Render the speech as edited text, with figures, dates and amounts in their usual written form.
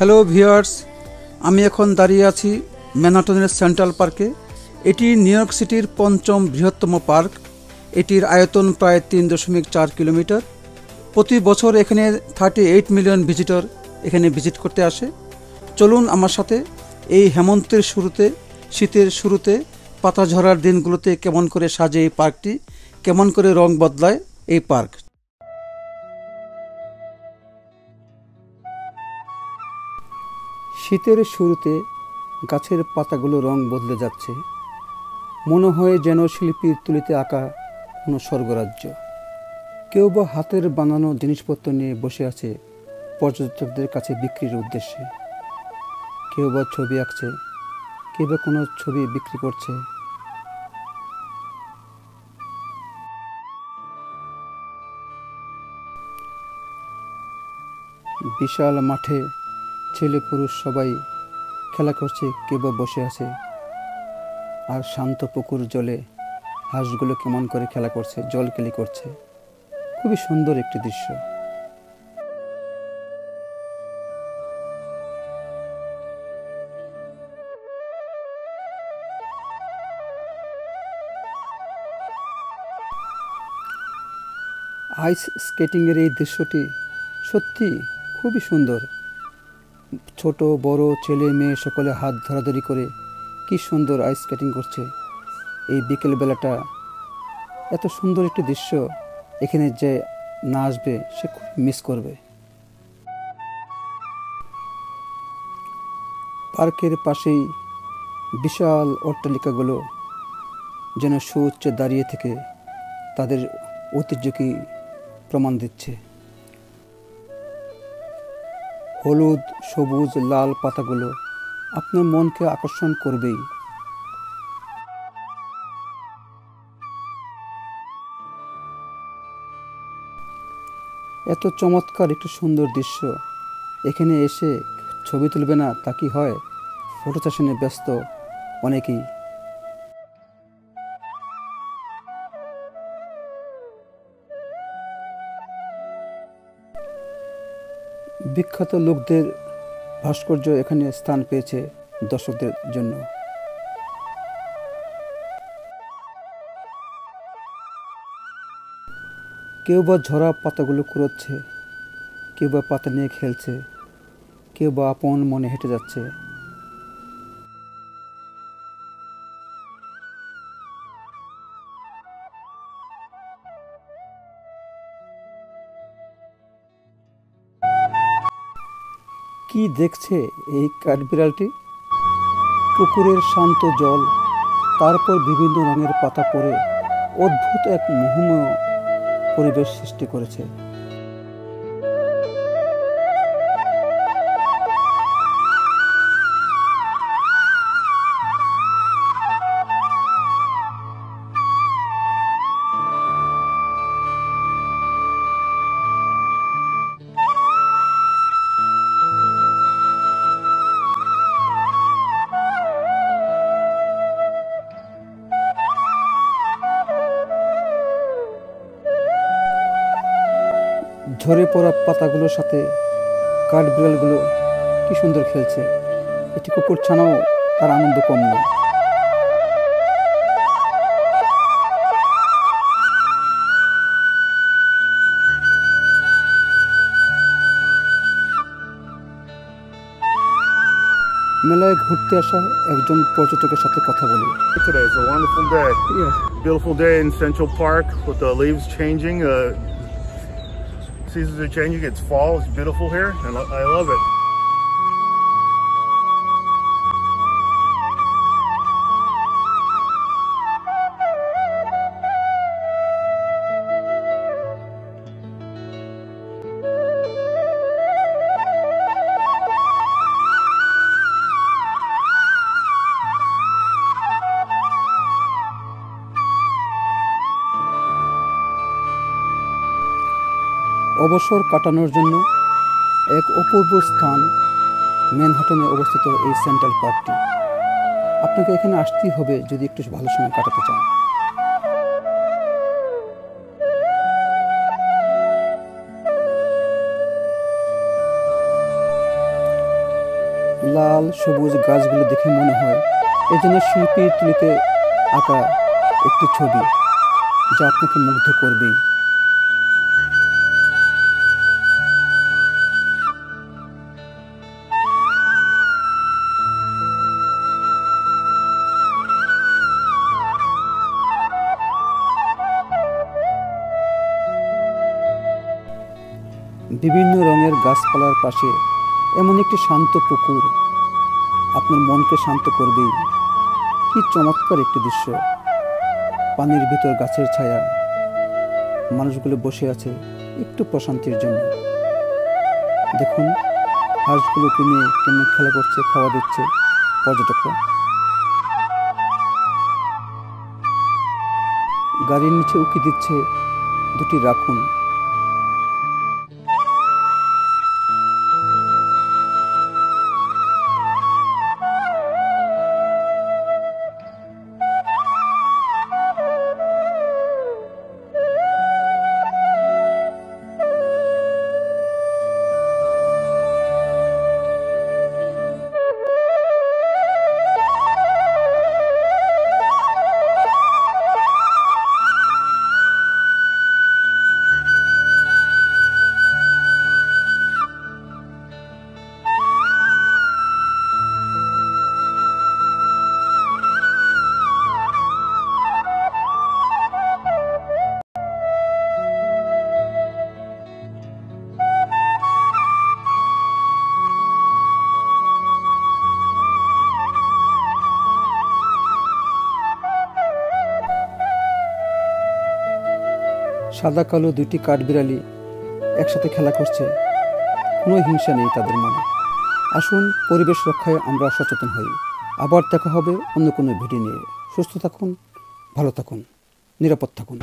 Hello viewers, আমি এখন দাঁড়িয়ে আছি ম্যানহাটনের সেন্ট্রাল পার্কে। এটি নিউ ইয়র্ক সিটির পঞ্চম বৃহত্তম পার্ক। এটির আয়তন প্রায় 3.4 কিলোমিটার। প্রতি বছর এখানে 38 মিলিয়ন ভিজিটর এখানে ভিজিট করতে আসে। চলুন আমার সাথে এই হেমন্তের শুরুতে, শীতের শুরুতে, পাতা ঝরার দিনগুলোতে কেমন করে সাজে এই পার্কটি, কেমন করে রং বদলায় এই পার্ক। শীতের শুরুতে গাছের পাতাগুলো রং বদলে যাচ্ছে, মনে হয় যেন শিল্পীর তুলিতে আঁকা কোনো স্বর্গরাজ্য। কেউ বা হাতের বানানো জিনিসপত্র নিয়ে বসে আছে পর্যটকদের কাছে বিক্রির উদ্দেশ্যে। কেউ বা ছবি আঁকছে, কেউ বা কোনো ছবি বিক্রি করছে। বিশাল মাঠে ছেলে পুরুষ সবাই খেলা করছে, কেউ বা বসে আছে। আর শান্ত পুকুর জলে হাঁসগুলো কেমন করে খেলা করছে, জলকেলি করছে। খুবই সুন্দর একটি দৃশ্য। আইস স্কেটিংয়ের এই দৃশ্যটি সত্যি খুবই সুন্দর। ছোট বড় ছেলে মেয়ে সকলে হাত ধরাধরি করে কি সুন্দর আইস স্কেটিং করছে। এই বিকেলবেলাটা এত সুন্দর একটি দৃশ্য, এখানে যে না আসবে সে খুব মিস করবে। পার্কের পাশেই বিশাল অট্টালিকাগুলো যেন সুউচ্চে দাঁড়িয়ে থেকে তাদের ঐতিহ্যকে প্রমাণ দিচ্ছে। হলুদ, সবুজ, লাল পাতাগুলো আপনার মনকে আকর্ষণ করবেই। এত চমৎকার একটি সুন্দর দৃশ্য, এখানে এসে ছবি তুলবে না তা কি হয়? ফটো সেশনে ব্যস্ত অনেকেই। বিখ্যাত লোকদের ভাস্কর্য এখানে স্থান পেয়েছে দর্শকদের জন্য। কেউ বা ঝরা পাতাগুলো কুড়োচ্ছে, কেউ বা পাতা নিয়ে খেলছে, কেউ বা আপন মনে হেঁটে যাচ্ছে। কি দেখছে এই কাঠবিড়ালটি? পুকুরের শান্ত জল, তারপর বিভিন্ন রঙের পাতা পড়ে অদ্ভুত এক মোহময় পরিবেশ সৃষ্টি করেছে। ঝরে পড়া পাতাগুলোর সাথে কাঠবিড়ালগুলো কি সুন্দর খেলছে। এটি কুকুর ছানাও তার আনন্দ কম নয়। মেলায় ঘুরতে আসা একজন পর্যটকের সাথে কথা বলি। Today is a wonderful day. Yes. Beautiful day in Central Park with the leaves changing. Seasons are changing. It's fall. It's beautiful here, and I love it. অবসর কাটানোর জন্য এক অপূর্ব স্থান ম্যানহাটনে অবস্থিত এই সেন্ট্রাল পার্কটি। আপনাকে এখানে আসতেই হবে যদি একটু ভালো সময় কাটাতে চান। লাল সবুজ গাছগুলো দেখে মনে হয় এ যেন শিল্পীর তুলিতে আঁকা একটি ছবি, যা আপনাকে মুগ্ধ করবেই। বিভিন্ন রঙের গাছপালার পাশে এমন একটি শান্ত পুকুর আপনার মনকে শান্ত করবেই। কি চমৎকার একটি দৃশ্য! পানির ভিতর গাছের ছায়া, মানুষগুলো বসে আছে একটু প্রশান্তির জন্য। দেখুন হাঁসগুলোকে নিয়ে কেমন খেলা করছে, খাওয়া দিচ্ছে পর্যটকরা। গাড়ির নিচে উকি দিচ্ছে দুটি রাকুন। সাদা কালো দুটি কাঠবিড়ালি একসাথে খেলা করছে, কোনো হিংসা নেই তাদের মনে। আসুন পরিবেশ রক্ষায় আমরা সচেতন হই। আবার দেখা হবে অন্য কোনো ভিডিও নিয়ে। সুস্থ থাকুন, ভালো থাকুন, নিরাপদ থাকুন।